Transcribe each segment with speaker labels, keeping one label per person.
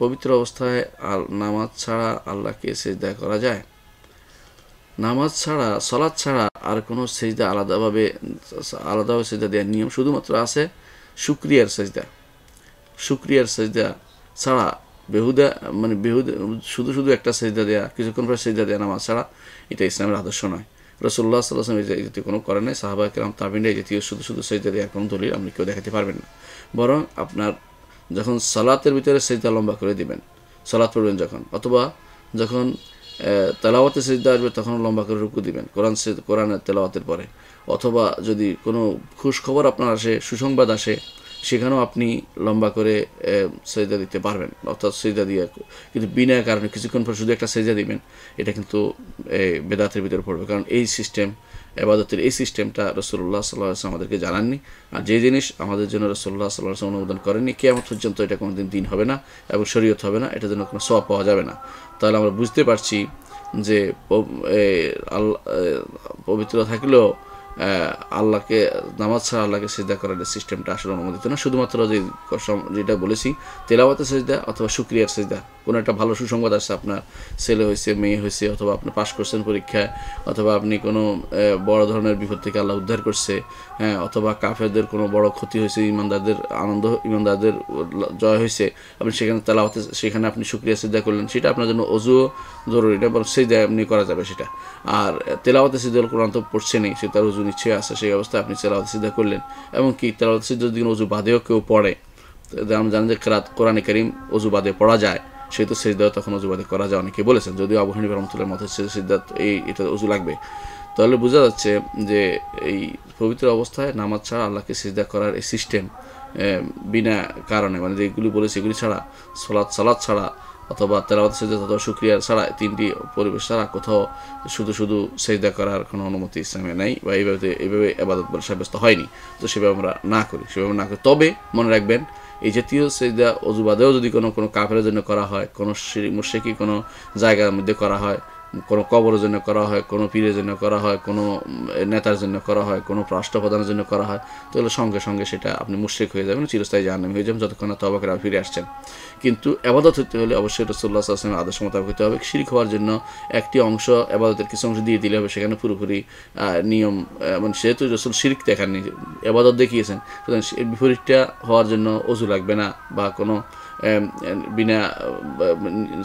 Speaker 1: পবিত্র অবস্থায় নামাজ ছাড়া আল্লাহকে সিজদা করা যায়? নামাজ ছাড়া, সালাত ছাড়া আর কোনো সিজদা আলাদাভাবে সিজদা দেওয়ার নিয়ম শুধুমাত্র আছে শুকরিয়ার সিজদা। শুকরিয়ার সিজদা ছাড়া বেহুদা শুধু শুধু একটা সিজদা দেয়া, কিছুক্ষণ পর সিজদা দেয়া নামাজ ছাড়া, এটা ইসলামের আদর্শ নয়। রাসূলুল্লাহ সাল্লাল্লাহু আলাইহি ওয়াসাল্লাম এই জাতীয় কোনো করে নাই। সাহাবায়ে কেরাম তাবেঈনরা এই জাতীয় শুধু শুধু সিজদা দেওয়ার কোনো দলিল আপনি কেউ দেখাতে পারবেন না। বরং আপনার যখন সালাতের ভিতরে সিজদা লম্বা করে দিবেন, সালাত পড়বেন যখন, অথবা যখন তেলাওয়াতে সিজদা আসবে তখন লম্বা করে রুকু দিবেন কোরআনের তেলাওয়াতের পরে, অথবা যদি কোনো খুশখবর আপনার আসে, সুসংবাদ আসে, সেখানেও আপনি লম্বা করে সিজদা দিতে পারবেন, অর্থাৎ সিজদা দিয়ে, কিন্তু বিনা কারণে কিছুক্ষণ পর শুধু একটা সিজদা দিবেন, এটা কিন্তু বেদাতের ভিতরে পড়বে। কারণ এই সিস্টেম, ইবাদতের এই সিস্টেমটা রাসূলুল্লাহ সাল্লাল্লাহু আলাইহি ওয়াসাল্লাম আমাদেরকে জানাননি। আর যে জিনিস আমাদের জন্য রাসূলুল্লাহ সাল্লাল্লাহু আলাইহি ওয়াসাল্লাম অনুমোদন করেননি, কিয়ামত পর্যন্ত এটা কোনোদিন দিন হবে না এবং শরীয়ত হবে না, এটার জন্য কোনো সওয়াব পাওয়া যাবে না। তাহলে আমরা বুঝতে পারছি যে পবিত্র থাকলেও আল্লাহকে, নামাজ ছাড়া আল্লাহকে সিজদা করার সিস্টেমটা আসলে অনুমোদিত না। শুধুমাত্র যেটা বলেছি, তেলাওয়াতের সিজদা অথবা শুকরিয়ার সিজদা। কোনো একটা ভালো সুসংবাদ আসছে, আপনার ছেলে হয়েছে, মেয়ে হয়েছে, অথবা আপনি পাশ করছেন পরীক্ষায়, অথবা আপনি কোনো বড় ধরনের বিপদ থেকে আল্লাহ উদ্ধার করছে, হ্যাঁ, অথবা কাফেরদের কোনো বড় ক্ষতি হয়েছে, ইমানদারদের জয় হয়েছে, আপনি সেখানে আপনি শুকরিয়া সিজদা করলেন, সেটা আপনার জন্য অজুও জরুরি না, বরং সিজদা এমনি করা যাবে সেটা। আর তেলাওয়াতে সিজদা কোরআন তো পড়ছেনই, সে তার অজু নিশ্চয়ই আছে, সেই অবস্থায় আপনি তেলাওয়াতে সিজদা করলেন। এমনকি তেলাওয়াতে সিজদা যদি অজু বাদেও কেউ পড়ে, আমরা জানি যে কোরআনে কারীম অজু বাদে পড়া যায়, সেহেতু সিজদা তখন অজু বাদে করা যায়, অনেকে বলেছেন, যদিও আবু হানিফা রাহমাতুল্লাহর মতে সিজদা এটা অজু লাগবে। তাহলে বোঝা যাচ্ছে যে এই পবিত্র অবস্থায় নামাজ ছাড়া আল্লাহকে সিজদা করার এই সিস্টেম বিনা কারণে, মানে যেগুলি বলেছে এগুলি ছাড়া, সালাত ছাড়া অথবা তেলাওয়াত সিজদা অথবা শুকরিয়া ছাড়া, তিনটি পরিবেশ ছাড়া কোথাও শুধু শুধু সিজদা করার কোনো অনুমতি ইসলামে নাই, বা এইভাবে ইবাদত বলে সাব্যস্ত হয়নি। তো সেভাবে আমরা না করি। তবে মনে রাখবেন, এই জাতীয় সিজদা অজু বাদেও যদি কোনো কাফেরের জন্য করা হয়, কোনো মুশরিকি কোনো জায়গার মধ্যে করা হয়, কোনো কবরের জন্য করা হয়, কোনো পীরের জন্য করা হয়, কোনো নেতার জন্য করা হয়, কোনো রাষ্ট্রপ্রধানের জন্য করা হয়, তাহলে সঙ্গে সঙ্গে সেটা আপনি মুশরিক হয়ে যাবেন, চিরস্থায়ী জাহান্নামী হয়ে যাবেন, যতক্ষণ না তওবা করে ফিরে আসছেন। কিন্তু ইবাদত হতে হলে অবশ্যই রাসূলুল্লাহ সাল্লাল্লাহু আলাইহি ওয়াসাল্লামের আদর্শ মোতাবেক হতে হবে। শিরক হওয়ার জন্য একটি অংশ, ইবাদতের কিছু অংশ দিয়ে দিলে হবে, সেখানে পুরোপুরি নিয়ম, মানে সেহেতু রাসূল শিরক দেখাননি, ইবাদত দেখিয়েছেন, সুতরাং এর বিপরীতটা হওয়ার জন্য অজু লাগবে না, বা কোনো বিনা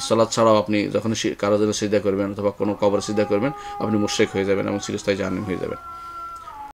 Speaker 1: সালাত ছাড়াও আপনি যখন কারো জন্য সিজদা করবেন অথবা কোনো কবরে সিজদা করবেন, আপনি মুশরিক হয়ে যাবেন এবং চিরস্থায়ী জাহান্নামী হয়ে যাবেন।